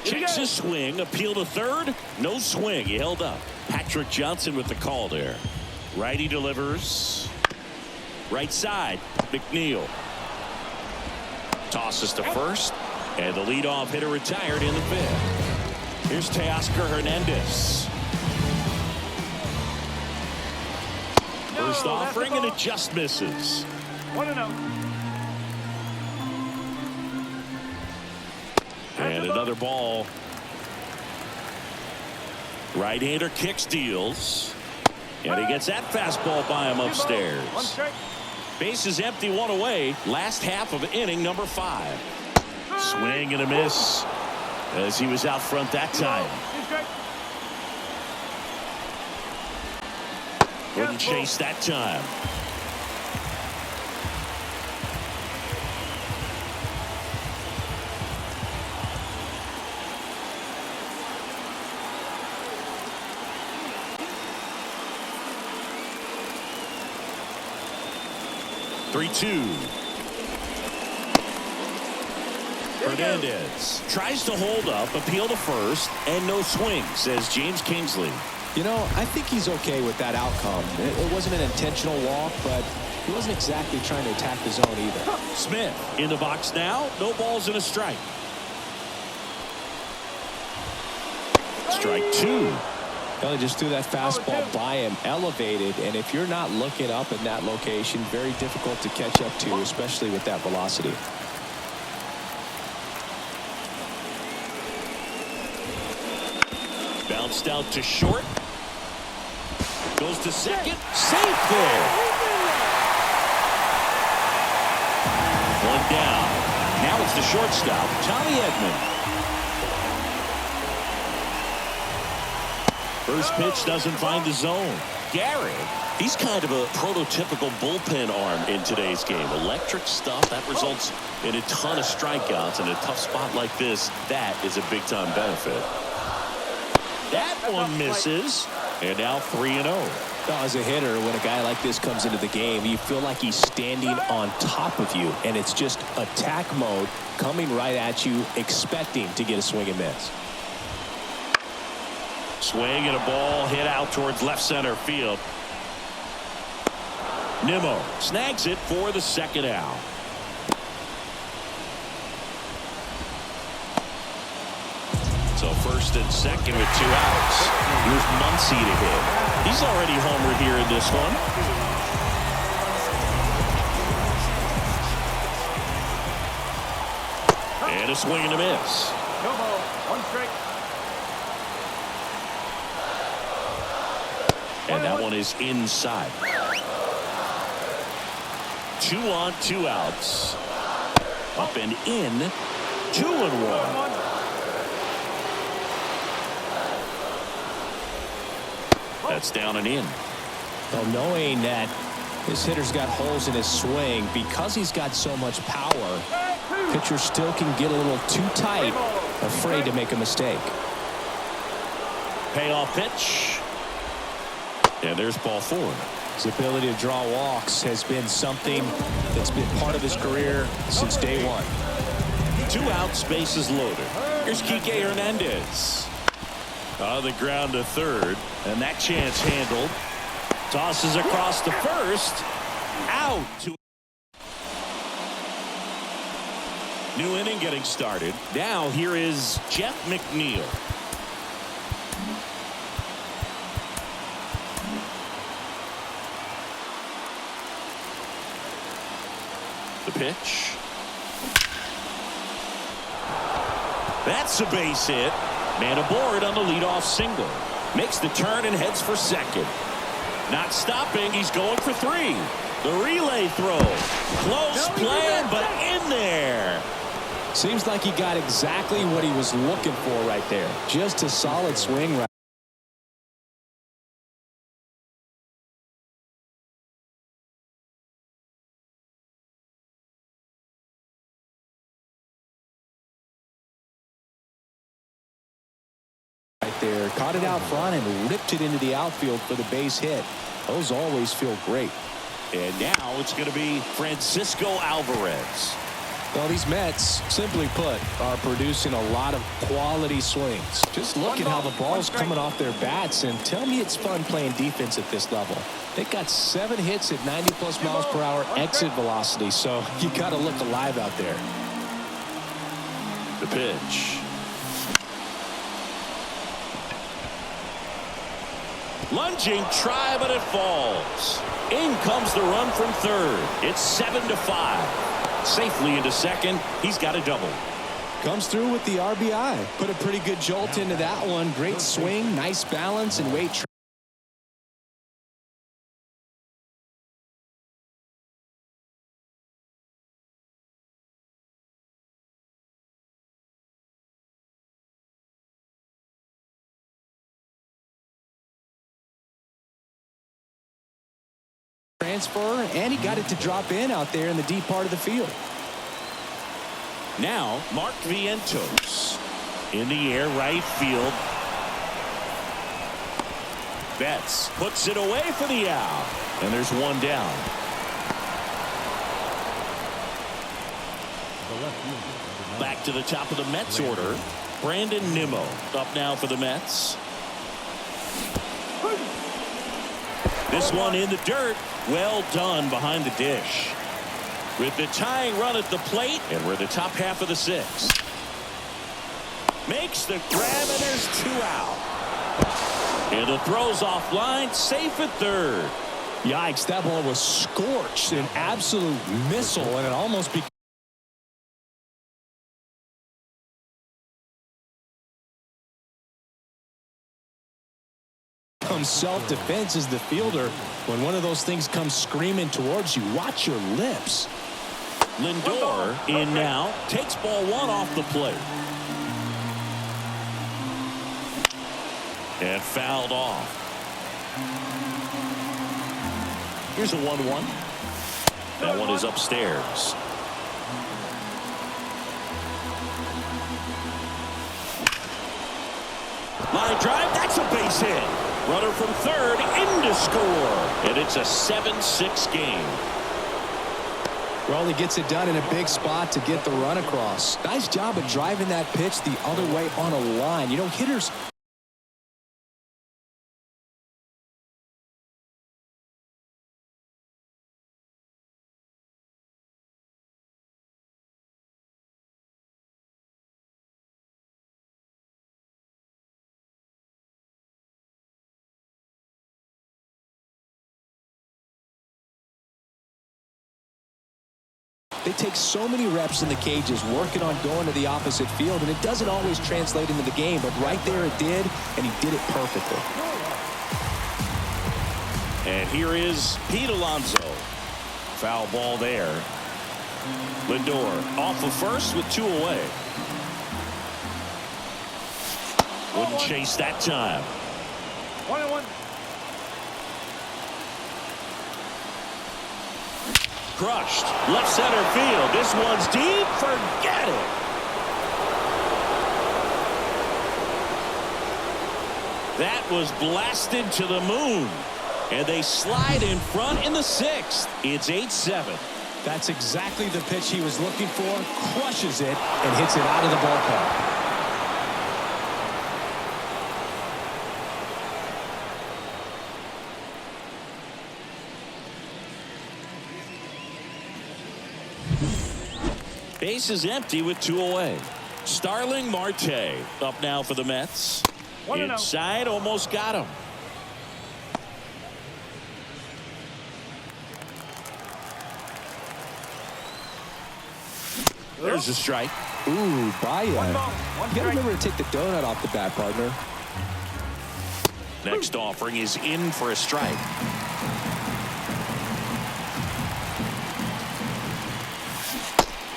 Checks his swing. Appeal to third. No swing. He held up. Patrick Johnson with the call there. Righty delivers. Right side. McNeil. Tosses to first. And the leadoff hitter retired in the fifth. Here's Teoscar Hernandez. First offering, and it just misses. 1-0. And another ball. Right-hander kicks, deals. And he gets that fastball by him upstairs. Base is empty, one away. Last half of inning number 5. Swing and a miss as he was out front that time. Wouldn't chase that time. Three-two. Hernandez tries to hold up, appeal to first, and no swing, says James Kingsley. You know, I think he's okay with that outcome. It wasn't an intentional walk, but he wasn't exactly trying to attack the zone either. Smith in the box now. No balls and a strike. Strike 2. Well, he just threw that fastball by him, elevated, and if you're not looking up in that location, very difficult to catch up to, especially with that velocity. Bounced out to short. Goes to second. Safe there. One down. Now it's the shortstop, Tommy Edman. First pitch doesn't find the zone. Gary, he's kind of a prototypical bullpen arm in today's game. Electric stuff that results in a ton of strikeouts in a tough spot like this. That is a big-time benefit. That one misses, and now 3-0. As a hitter, when a guy like this comes into the game, you feel like he's standing on top of you, and it's just attack mode coming right at you, expecting to get a swing and miss. Swing and a ball hit out towards left center field. Nimmo snags it for the second out. So first and second with 2 outs. Here's Muncy to hit. He's already homered here in this one. And a swing and a miss. No ball. 1 strike. And that one is inside. 2 on, 2 outs. Up and in. 2-1. That's down and in. Well, knowing that this hitter's got holes in his swing, because he's got so much power, pitcher still can get a little too tight, afraid to make a mistake. Payoff pitch. And there's ball 4. His ability to draw walks has been something that's been part of his career since day 1. 2 outs, bases loaded. Here's Kike Hernandez. On the ground to third, and that chance handled. Tosses across to first. Out. New inning getting started. Now here is Jeff McNeil. The pitch. That's a base hit. Man aboard on the leadoff single. Makes the turn and heads for second. Not stopping. He's going for 3. The relay throw. Close play, but in there. Seems like he got exactly what he was looking for right there. Just a solid swing right. There, caught it out front and ripped it into the outfield for the base hit. Those always feel great. And now it's going to be Francisco Alvarez. Well, these Mets, simply put, are producing a lot of quality swings. Just look at how the ball's coming off their bats, and tell me it's fun playing defense at this level. They got 7 hits at 90+ miles per hour exit velocity, so you got to look alive out there. The pitch. Lunging try, but it falls. In comes the run from third. It's 7-5. Safely into second. He's got a double. Comes through with the RBI. Put a pretty good jolt into that one. Great swing, nice balance, and weight. Transfer, and he got it to drop in out there in the deep part of the field. Now, Mark Vientos in the air, right field. Betts puts it away for the out, and there's one down. Back to the top of the Mets order. Brandon Nimmo up now for the Mets. This one in the dirt. Well done behind the dish. With the tying run at the plate, and we're the top half of the 6th. Makes the grab, and there's 2 out. And the throw's offline, safe at third. Yikes, that ball was scorched, an absolute missile, and it almost became self-defense as the fielder. When one of those things comes screaming towards you, watch your lips. Lindor in now, takes ball 1 off the plate. And fouled off. Here's a 1-1. That one is upstairs. Line drive, that's a base hit. Runner from third in to score. And it's a 7-6 game. Well, he gets it done in a big spot to get the run across. Nice job of driving that pitch the other way on a line. You know, hitters... They take so many reps in the cages working on going to the opposite field, and it doesn't always translate into the game, but right there it did, and he did it perfectly. And here is Pete Alonso. Foul ball there. Lindor off of first with 2 away. Wouldn't chase that time. 1-1. Crushed. Left center field. This one's deep. Forget it. That was blasted to the moon. And they slide in front in the 6th. It's 8-7. That's exactly the pitch he was looking for. Crushes it and hits it out of the ballpark. Base is empty with 2 away. Starling Marte up now for the Mets. Inside, almost got him. There's a strike. Ooh, Baya. You gotta remember to take the donut off the bat, partner. Next offering is in for a strike.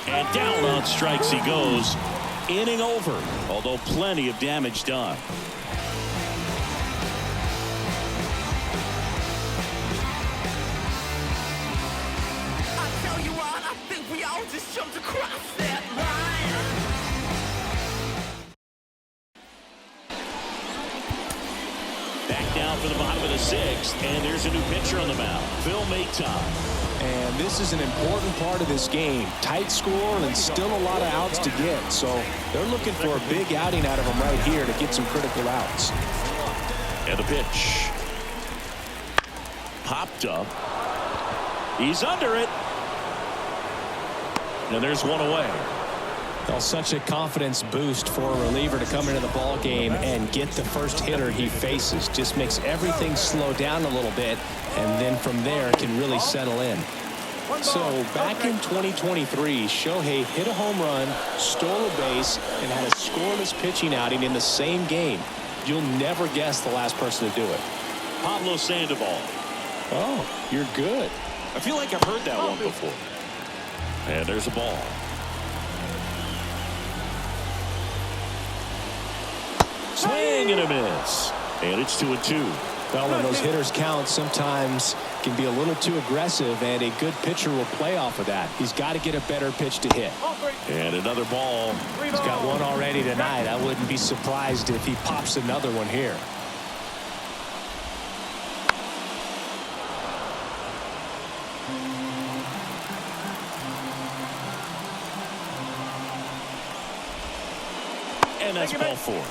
And down on strikes he goes. Inning over, although plenty of damage done. I tell you what, I think we all just jumped across that line. Back down for the bottom of the sixth, and there's a new pitcher on the mound, Phil Mayton. And this is an important part of this game. Tight score and still a lot of outs to get. So they're looking for a big outing out of him right here to get some critical outs. And the pitch. Popped up. He's under it. And there's one away. Well, such a confidence boost for a reliever to come into the ball game and get the first hitter he faces. Just makes everything slow down a little bit, and then from there can really settle in. So back in 2023, Shohei hit a home run, stole a base, and had a scoreless pitching outing in the same game. You'll never guess the last person to do it. Pablo Sandoval. Oh, you're good. I feel like I've heard that one before. And there's a ball. Swing and a miss. And it's 2-2. Well, when those hitters count, sometimes can be a little too aggressive, and a good pitcher will play off of that. He's got to get a better pitch to hit. And another ball. He's got one already tonight. I wouldn't be surprised if he pops another one here. And that's ball 4.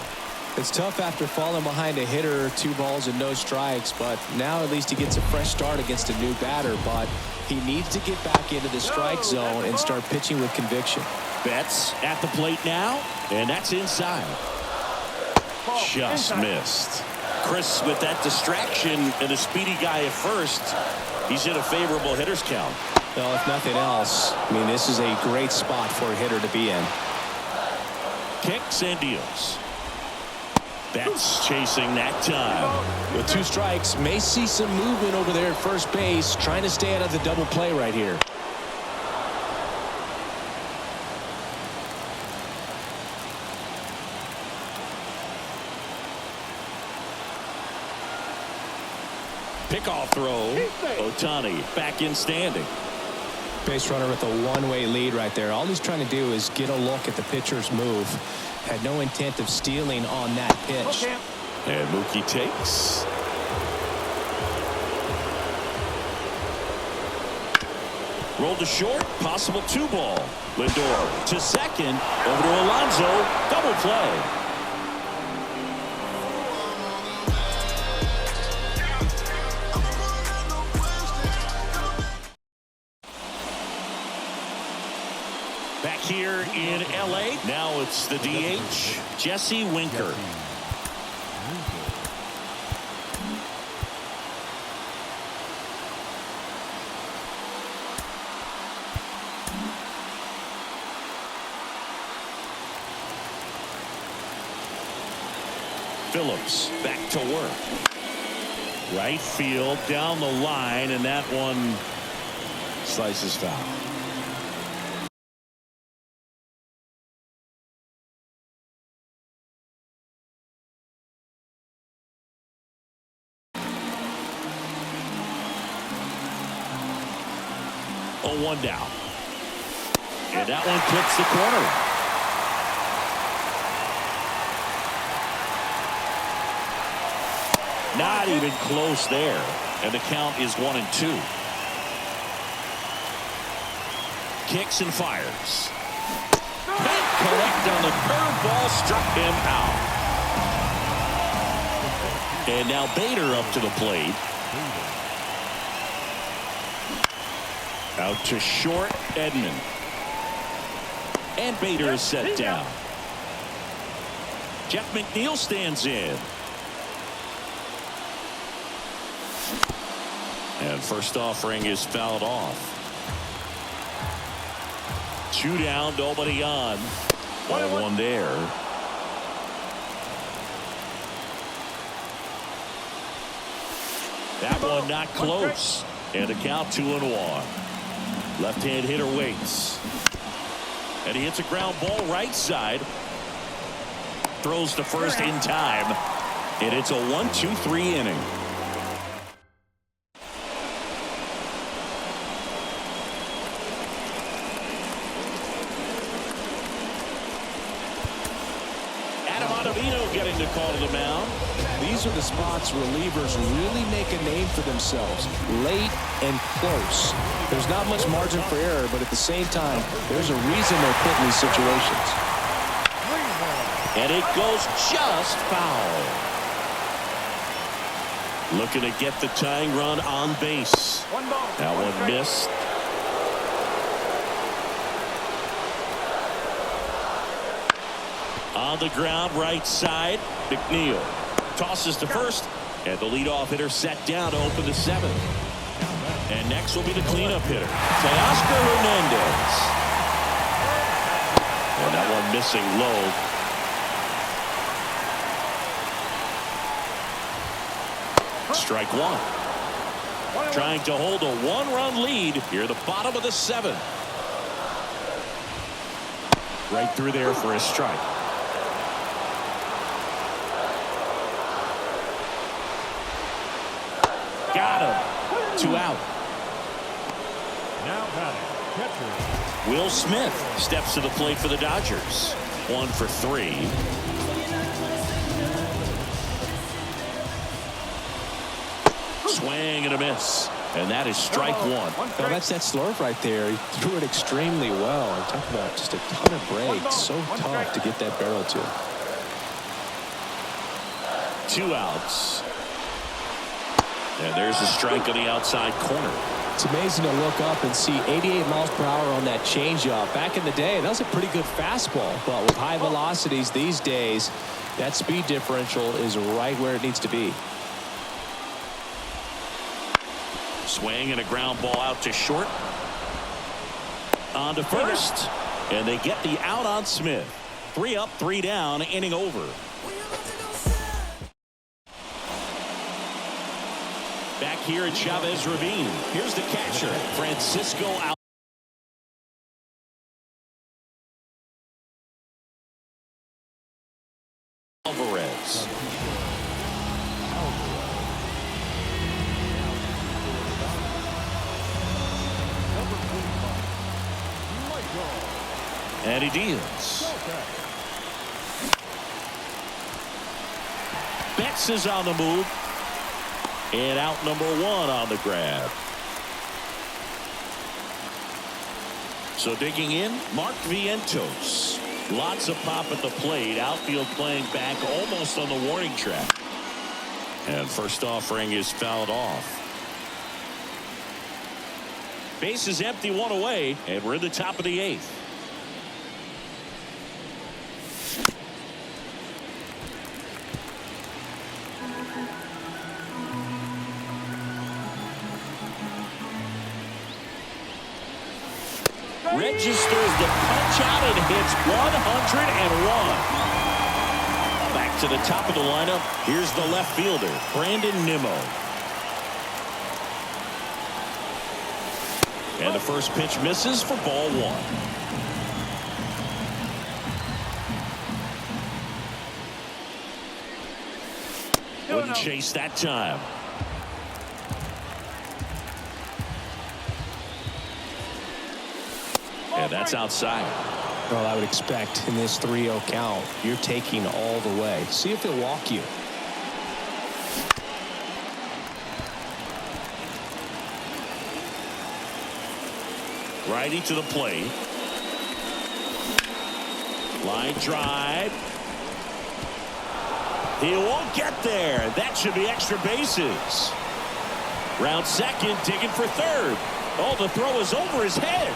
It's tough after falling behind a hitter, 2 balls and no strikes, but now at least he gets a fresh start against a new batter. But he needs to get back into the strike zone and start pitching with conviction. Betts at the plate now, and that's inside. Just missed. Chris, with that distraction and a speedy guy at first, he's in a favorable hitter's count. Well, if nothing else, I mean, this is a great spot for a hitter to be in. Kicks and deals. Betts chasing that time. With 2 strikes, may see some movement over there at first base, trying to stay out of the double play right here. Pickoff throw. Ohtani back in standing. Base runner with a one-way lead right there. All he's trying to do is get a look at the pitcher's move. Had no intent of stealing on that pitch. And Mookie takes. Rolled to short, possible 2-ball. Lindor to second, over to Alonso, double play. Back here in LA, now it's the DH, Jesse Winker. Phillips back to work. Right field down the line, and that one slices foul. Oh, 1 down. And that one clips the corner. Not even close there. And the count is 1-2. Kicks and fires. Can't collect on the curveball, struck him out. And now Bader up to the plate. Out to short, Edman. And Bader is set down. Jeff McNeil stands in. And first offering is fouled off. 2 down, nobody on. 1-1 there. That one not close. And the count 2-1. Left-hand hitter waits. And he hits a ground ball right side. Throws to first in time. And it's a 1-2-3 inning. Adam on Ottavino getting the call to the mound. These are the spots relievers really make a name for themselves. Late and close. There's not much margin for error, but at the same time, there's a reason they're put in these situations. And it goes just foul. Looking to get the tying run on base. That one missed. On the ground, right side, McNeil tosses to first, and the leadoff hitter set down to open the seventh. And next will be the cleanup hitter, Teoscar Hernandez. And that one missing low. Strike one. Trying to hold a one-run lead here at the bottom of the seventh. Right through there for a strike. Got him. 2 out. Now batting, catcher. Will Smith steps to the plate for the Dodgers. 1 for 3. Swing and a miss. And that is strike one. Now that's that slurve right there. He threw it extremely well. I'm talking about just a ton of breaks. So tough to get that barrel to. 2 outs. And there's a strike on the outside corner. It's amazing to look up and see 88 miles per hour on that changeup. Back in the day, that was a pretty good fastball. But with high velocities these days, that speed differential is right where it needs to be. Swing and a ground ball out to short. On to first. And they get the out on Smith. 3 up, 3 down, inning over. Back here at Chavez Ravine. Here's the catcher, Francisco Alvarez. And he deals. Betts is on the move. And out number 1 on the grab. So digging in, Mark Vientos. Lots of pop at the plate. Outfield playing back almost on the warning track. And first offering is fouled off. Base is empty, 1 away, and we're in the top of the 8th. Registers the punch out and hits 101. Back to the top of the lineup. Here's the left fielder, Brandon Nimmo. And the first pitch misses for ball 1. Wouldn't chase that time. And that's outside. Well, I would expect in this 3-0 count, you're taking all the way. See if he'll walk you. Righty to the plate. Line drive. He won't get there. That should be extra bases. Round second, digging for third. Oh, the throw is over his head.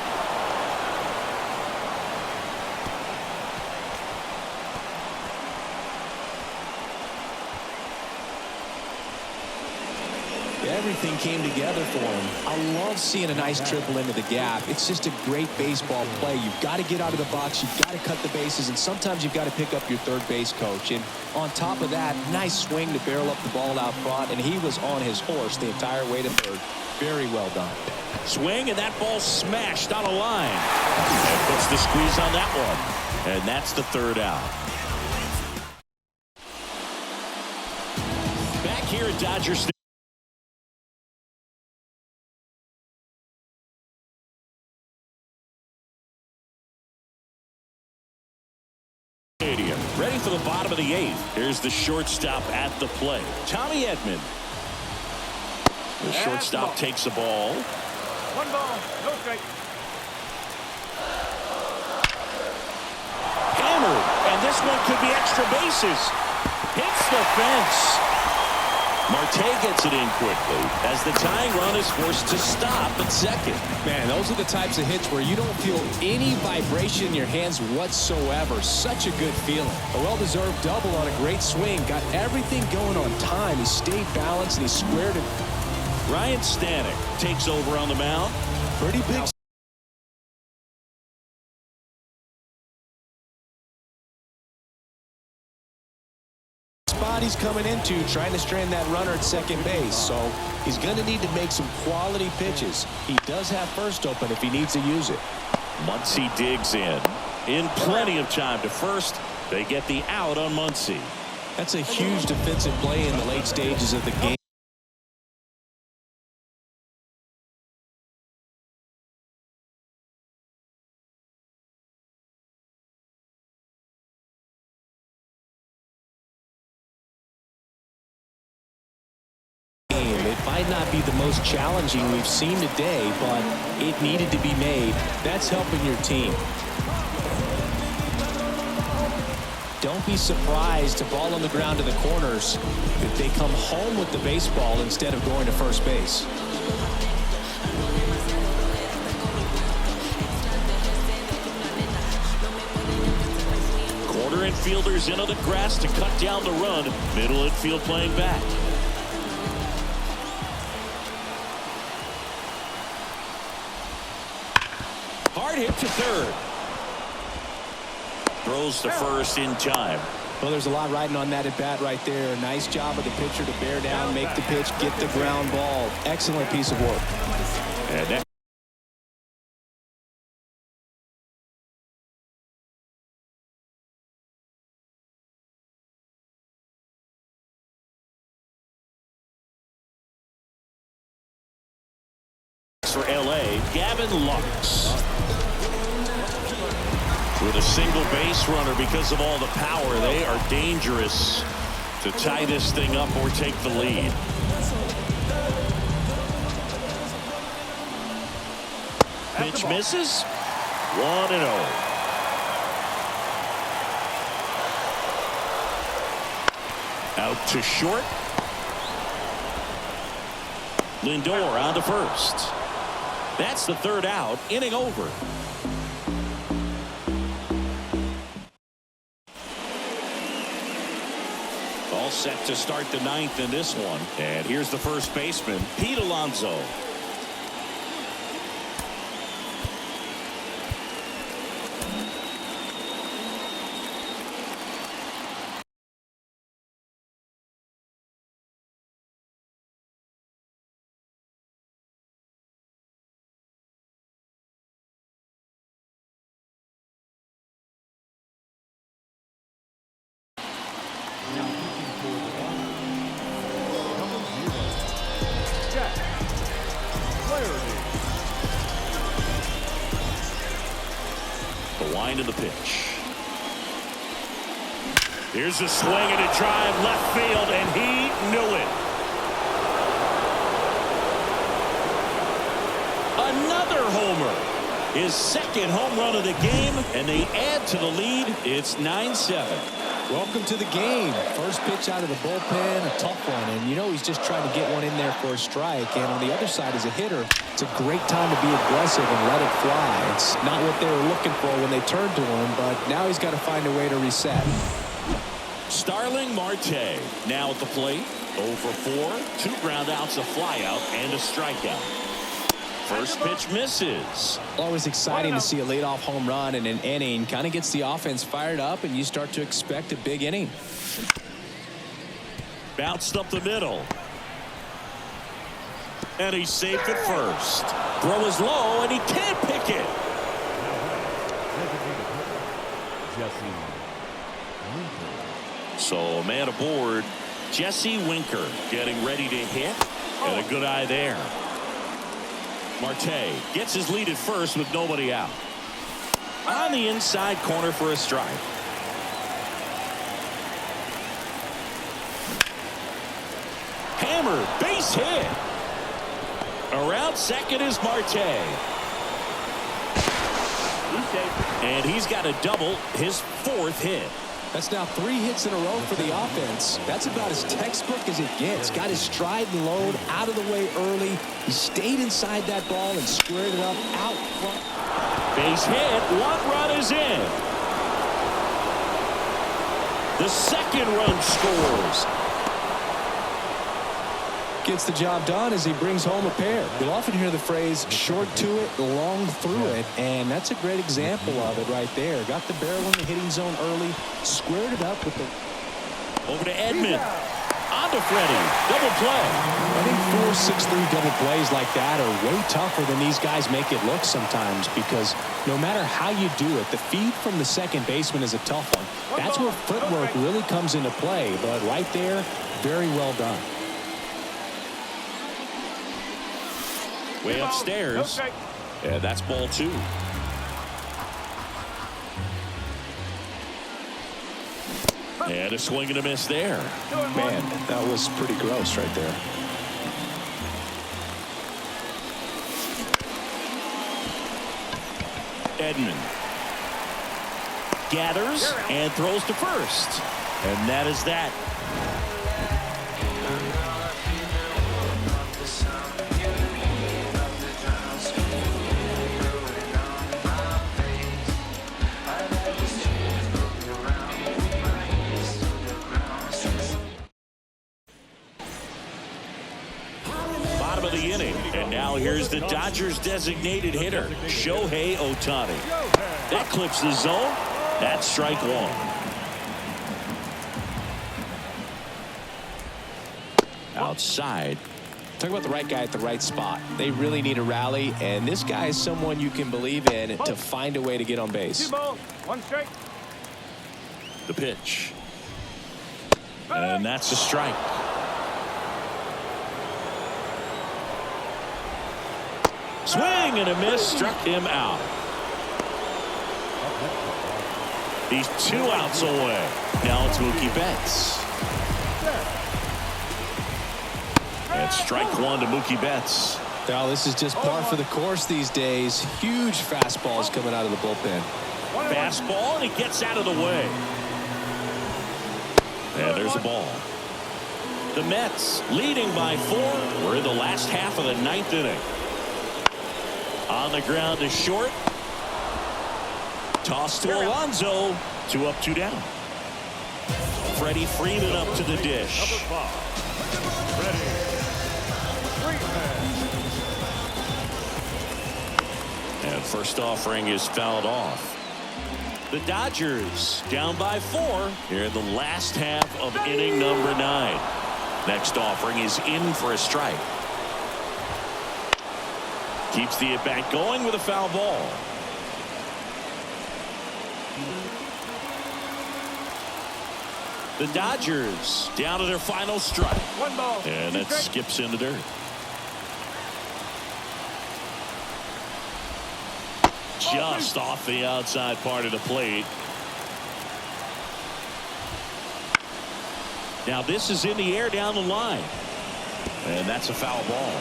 Everything came together for him. I love seeing a nice triple into the gap. It's just a great baseball play. You've got to get out of the box. You've got to cut the bases, and sometimes you've got to pick up your third base coach. And on top of that, nice swing to barrel up the ball out front, and he was on his horse the entire way to third. Very well done. Swing, and that ball smashed on a line. And puts the squeeze on that one. And that's the 3rd out. Back here at Dodger Stadium. Ready for the bottom of the 8th. Here's the shortstop at the plate, Tommy Edman. The shortstop takes the ball. 1 ball, no strike. Hammered, and this one could be extra bases. Hits the fence. Marte gets it in quickly as the tying run is forced to stop at second. Man, those are the types of hits where you don't feel any vibration in your hands whatsoever. Such a good feeling. A well-deserved double on a great swing. Got everything going on time. He stayed balanced and he squared it. Ryan Stanek takes over on the mound. Pretty big. Spot he's coming into, trying to strand that runner at second base, so he's going to need to make some quality pitches. He does have first open if he needs to use it. Muncy digs in plenty of time to first. They get the out on Muncy. That's a huge defensive play in the late stages of the game. It might not be the most challenging we've seen today, but it needed to be made. That's helping your team. Don't be surprised, a ball on the ground to the corners, if they come home with the baseball instead of going to first base. Corner infielders into the grass to cut down the run. Middle infield playing back. Hard hit to third. Throws to first in time. Well, there's a lot riding on that at bat right there. Nice job of the pitcher to bear down, make the pitch, get the ground ball. Excellent piece of work. And that for LA, Gavin Lux. With a single base runner because of all the power, they are dangerous to tie this thing up or take the lead. Pitch misses. 1-0. Out to short. Lindor on to first. That's the third out. Inning over. All set to start the 9th in this one. And here's the first baseman, Pete Alonso. The wind of the pitch. Here's a swing and a drive left field, and he knew it. Another homer. His second home run of the game, and they add to the lead. It's 9-7. Welcome to the game. First pitch out of the bullpen, a tough one. And you know he's just trying to get one in there for a strike. And on the other side as a hitter, it's a great time to be aggressive and let it fly. It's not what they were looking for when they turned to him, but now he's got to find a way to reset. Starling Marte now at the plate. 0 for 4. 2 ground outs, a flyout, and a strikeout. First pitch misses. Always exciting to see a leadoff home run in an inning. Kind of gets the offense fired up, and you start to expect a big inning. Bounced up the middle. And he's safe at first. Throw is low, and he can't pick it. So a man aboard, Jesse Winker, getting ready to hit. And a good eye there. Marte gets his lead at first with nobody out. On the inside corner for a strike. Hammer, base hit. Around second is Marte. And he's got a double, his 4th hit. That's now 3 hits in a row for the offense. That's about as textbook as it gets. Got his stride and load out of the way early. He stayed inside that ball and squared it up out front. Base hit. 1 run is in. The 2nd run scores. Gets the job done as he brings home a pair. You'll often hear the phrase short to it, long through it, and that's a great example of it right there. Got the barrel in the hitting zone early, squared it up with the... Over to Edman. On to Freddie. Double play. I think 4-6-3 double plays like that are way tougher than these guys make it look sometimes, because no matter how you do it, the feed from the second baseman is a tough one. That's where footwork really comes into play, but right there, very well done. Way upstairs. Yeah, that's ball 2. And a swing and a miss there. Man, that was pretty gross right there. Edman gathers and throws to first. And that is that. Of the inning, and now here's the Dodgers designated hitter, Shohei Ohtani. That clips the zone. That's strike 1. Outside. Talk about the right guy at the right spot. They really need a rally, and this guy is someone you can believe in to find a way to get on base. 2 balls, 1 strike. The pitch. And that's a strike. Swing and a miss, struck him out. He's 2 outs away. Now it's Mookie Betts. And strike 1 to Mookie Betts. Now this is just par for the course these days. Huge fastballs coming out of the bullpen. Fastball, and he gets out of the way. And there's a ball. The Mets leading by 4. We're in the last half of the 9th inning. On the ground is short. Toss to Alonso. 2 up, 2 down. Freddie Freeman up to the dish. And first offering is fouled off. The Dodgers down by 4 here in the last half of inning number 9. Next offering is in for a strike. Keeps the at-bat going with a foul ball. The Dodgers down to their final strike. 1 ball. And it skips in the dirt. Just off the outside part of the plate. Now this is in the air down the line. And that's a foul ball.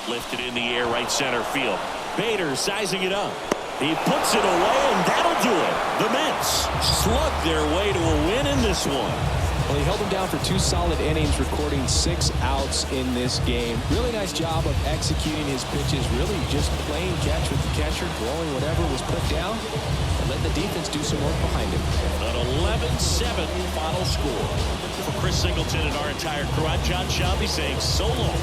Lifted in the air, right center field. Bader sizing it up. He puts it away, and that'll do it. The Mets slug their way to a win in this one. Well, he held them down for 2 solid innings, recording 6 outs in this game. Really nice job of executing his pitches, really just playing catch with the catcher, throwing whatever was put down, and letting the defense do some work behind him. An 11-7 final score. For Chris Singleton and our entire crew, I'm John Shelby saying so long.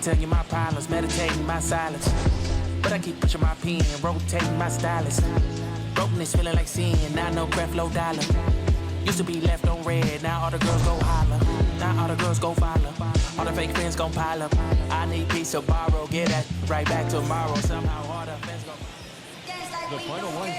Tell you my problems, meditating my silence. But I keep pushing my pen, rotating my stylus. Brokenness feeling like sin, not no craft, low dollar. Used to be left on red, now all the girls go holler. Now all the girls go follow. All the fake friends gon' pile up. I need peace to borrow, get that right back tomorrow. Somehow all the fans go. The final line.